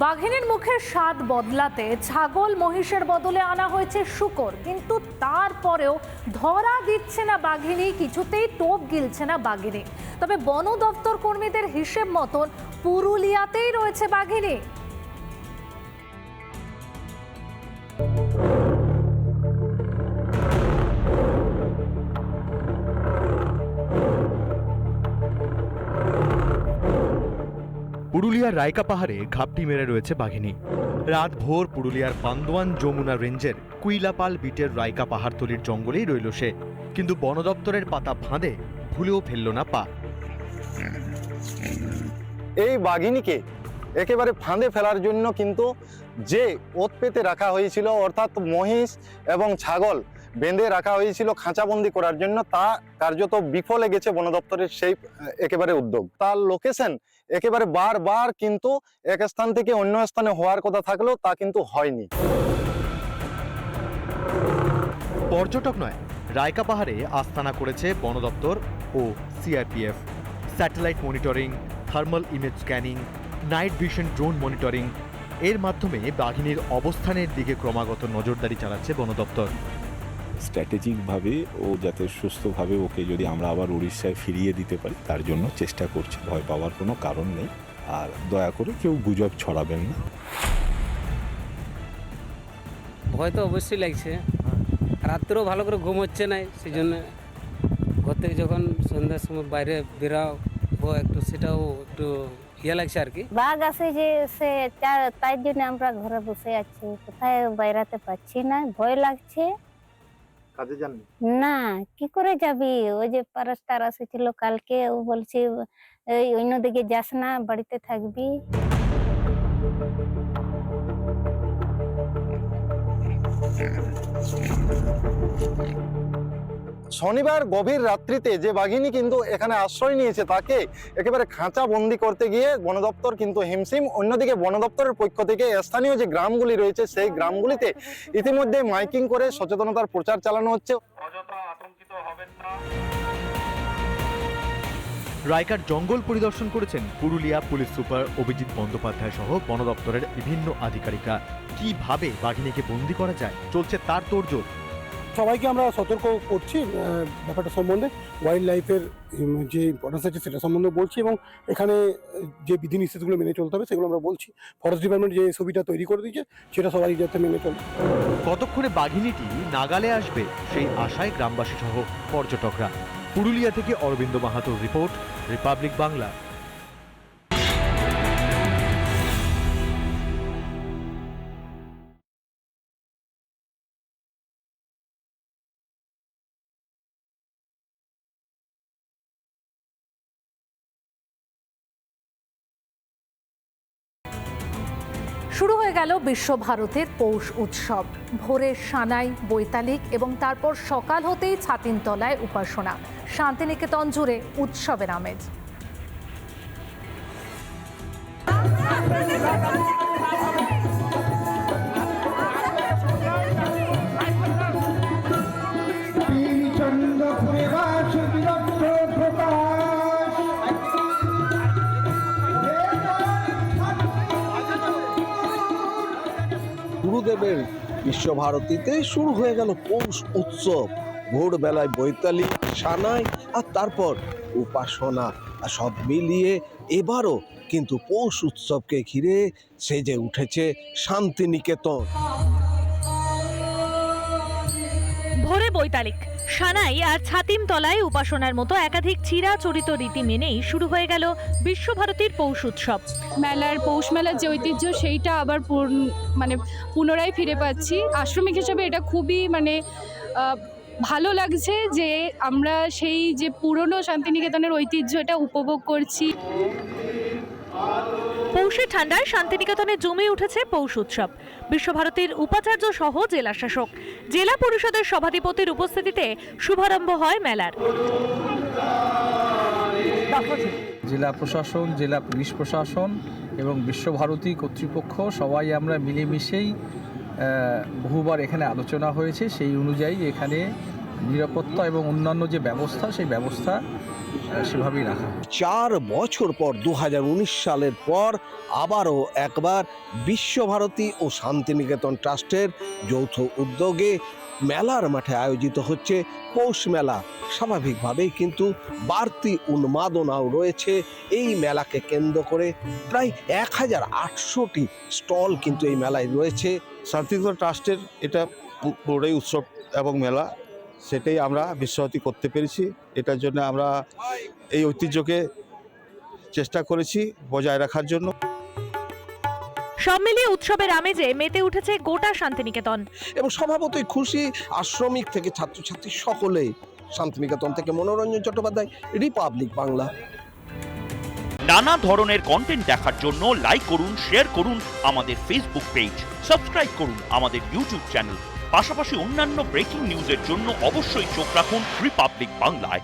বাঘিনীর মুখের স্বাদ বদলাতে ছাগল মহিষের বদলে আনা হয়েছে শূকর, কিন্তু তারপরেও ধরা দিচ্ছে না বাঘিনী, কিছুতেই টোপ গিলছে না বাঘিনী। তবে বন দপ্তর কর্মীদের হিসেব মতন পুরুলিয়াতেই রয়েছে বাঘিনী। পুরুলিয়ার রায়কা পাহাড়ে ঘাপটি মেরে রয়েছে বাঘিনী। রাত ভোর পুরুলিয়ার বান্দোয়ান যমুনা রেঞ্জের কুইলাপাল বিটের রায়কা পাহাড়তলির জঙ্গলেই রইল সে, কিন্তু বন দপ্তরের পাতা ফাঁদে ভুলেও ফেলল না পা। এই বাঘিনীকে একেবারে ফাঁদে ফেলার জন্য কিন্তু যে ওত পেতে রাখা হয়েছিল, অর্থাৎ মহিষ এবং ছাগল বেঁধে রাখা হয়েছিল খাঁচাবন্দি করার জন্য, তা কার্যত বিফলে গেছে বন দপ্তরের সেই একেবারে উদ্যোগ। তার লোকেশন একেবারে বারবার কিন্তু এক স্থান থেকে অন্য স্থানে হওয়ার কথা থাকলেও তা কিন্তু হয়নি। পর্যটক নয়, রায়কা পাহাড়ে আস্তানা করেছে বন দপ্তর ও CRPF. Satellite monitoring, thermal image scanning, night vision drone monitoring এর মাধ্যমে বাঘিনীর অবস্থানের দিকে ক্রমাগত নজরদারি চালাচ্ছে বন দপ্তর। স্ট্র্যাটেজিকভাবে ও যাতে সুস্থভাবে ওকে যদি আমরা আবার উড়িষ্যায় ফিরিয়ে দিতে পারি তার জন্য চেষ্টা করছি। ভয় পাওয়ার কোনো কারণ নেই, আর দয়া করে কেউ গুজব ছড়াবেন না। ভয় তো অবশ্যই লাগছে, রাত্রেও ভালো করে ঘুম হচ্ছে না, সেই জন্য ঘর থেকে যখন সন্ধ্যার সময় বাইরে বেরাবো একটু, সেটাও একটু ইয়ে লাগছে আর কি। বাঘ আসে যে সে তাই জন্য আমরা ঘরে বসে আছি, কোথায় বাইরাতে পারছি না, ভয় লাগছে। কাজে যাননি? না, কি করে যাবি? ওই যে পারাস্তার এসেছিল কালকে, ও বলছি এই অন্যদিকে যাস না, বাড়িতে থাকবি। শনিবার গভীর রাত্রিতে যে বাঘিনী কিন্তু এখানে আশ্রয় নিয়েছে, তাকে একেবারে খাঁচা বন্দি করতে গিয়ে বন দপ্তর কিন্তু হিমশিম। অন্যদিকে বন দপ্তরের পক্ষ থেকে স্থানীয় যে গ্রামগুলি রয়েছে সেই গ্রামগুলিতে ইতিমধ্যে মাইকিং করে সচেতনতার প্রচার চালানো হচ্ছে। রায়কার জঙ্গল পরিদর্শন করেছেন পুরুলিয়া পুলিশ সুপার অভিজিৎ বন্দ্যোপাধ্যায় সহ বন দপ্তরের বিভিন্ন আধিকারিকরা। কিভাবে বাঘিনীকে বন্দি করা যায় চলছে তার তোড়জোড়। সবাইকে আমরা সতর্ক করছি ব্যাপারটা সম্বন্ধে, ওয়াইল্ড লাইফের যে ইম্পর্টেন্স আছে সেটা সম্বন্ধে বলছি, এবং এখানে যে বিধিনিষেধগুলো মেনে চলতে হবে সেগুলো আমরা বলছি। ফরেস্ট ডিপার্টমেন্ট যে ছবিটা তৈরি করে দিয়েছে সেটা সবাই যাতে মেনে চলে। কতক্ষণে বাঘিনীটি নাগালে আসবে সেই আশায় গ্রামবাসী সহ পর্যটকরা। পুরুলিয়া থেকে অরবিন্দ মাহাতোর রিপোর্ট, রিপাবলিক বাংলা। শুরু হয়ে গেল বিশ্বভারতীর পৌষ উৎসব। ভোরে সানাই, বৈতালিক এবং তারপর সকাল হতেই ছাতিমতলায় উপাসনা। শান্তিনিকেতন জুড়ে উৎসবের আমেজ। গুরুদেবের বিশ্বভারতীতে শুরু হয়ে গেল পৌষ উৎসব। ভোরবেলায় বৈতালি, সানাই আর তারপর উপাসনা, আর সব মিলিয়ে এবারও কিন্তু পৌষ উৎসবকে ঘিরে সেজে উঠেছে শান্তিনিকেতন। ভোরে বৈতালিক, সানাই আর ছাতিমতলায় উপাসনার মতো একাধিক চিরাচরিত রীতি মেনেই শুরু হয়ে গেল বিশ্বভারতীর পৌষ উৎসব। মেলার পৌষ মেলার যে ঐতিহ্য সেইটা আবার পুনরায় ফিরে পাচ্ছি। আশ্রমিক হিসাবে এটা খুবই ভালো লাগছে যে আমরা সেই যে পুরনো শান্তিনিকেতনের ঐতিহ্য এটা উপভোগ করছি। পৌষের ঠান্ডায় শান্তিনিকেতনে জমে উঠেছে পৌষ উৎসব। বিশ্বভারতীর উপাচার্য সহ জেলা শাসক, জেলা পরিষদের সভাধিপতির উপস্থিতিতে শুভারম্ভ হয় মেলার। জেলা প্রশাসন, জেলা পুলিশ প্রশাসন এবং বিশ্বভারতী কর্তৃপক্ষ সবাই আমরা মিলেমিশেই বহুবার এখানে আলোচনা হয়েছে, সেই অনুযায়ী এখানে নিরাপত্তা এবং অন্যান্য যে ব্যবস্থা সেই ব্যবস্থা সেভাবেই রাখা। 4 বছর পর 2019 সালের পর আবারও একবার বিশ্বভারতী ও শান্তিনিকেতন ট্রাস্টের যৌথ উদ্যোগে মেলার মাঠে আয়োজিত হচ্ছে পৌষ মেলা। স্বাভাবিকভাবেই কিন্তু বাড়তি উন্মাদনাও রয়েছে এই মেলাকে কেন্দ্র করে। প্রায় 1800টি স্টল কিন্তু এই মেলায় রয়েছে। শান্তিনিকেতন ট্রাস্টের এটা পুরোটাই উৎসব এবং মেলা, সেটাই আমরা বিশ্বভারতী করতে পেরেছি। এটার জন্য আমরা এই ঐতিহ্যকে চেষ্টা করেছি বজায় রাখার জন্য। সব মিলিয়ে উৎসবের আমেজে মেতে উঠেছে গোটা শান্তিনিকেতন। এবং স্বভাবতই খুশি আশ্রমিক থেকে ছাত্রছাত্রী সকলেই। শান্তিনিকেতন থেকে মনোরঞ্জন চট্টোপাধ্যায়, রিপাবলিক বাংলা। নানা ধরনের কন্টেন্ট দেখার জন্য লাইক করুন, শেয়ার করুন আমাদের ফেসবুক পেজ, সাবস্ক্রাইব করুন আমাদের ইউটিউব চ্যানেল। পাশাপাশি অন্যান্য ব্রেকিং নিউজের জন্য অবশ্যই চোখ রাখুন রিপাবলিক বাংলায়।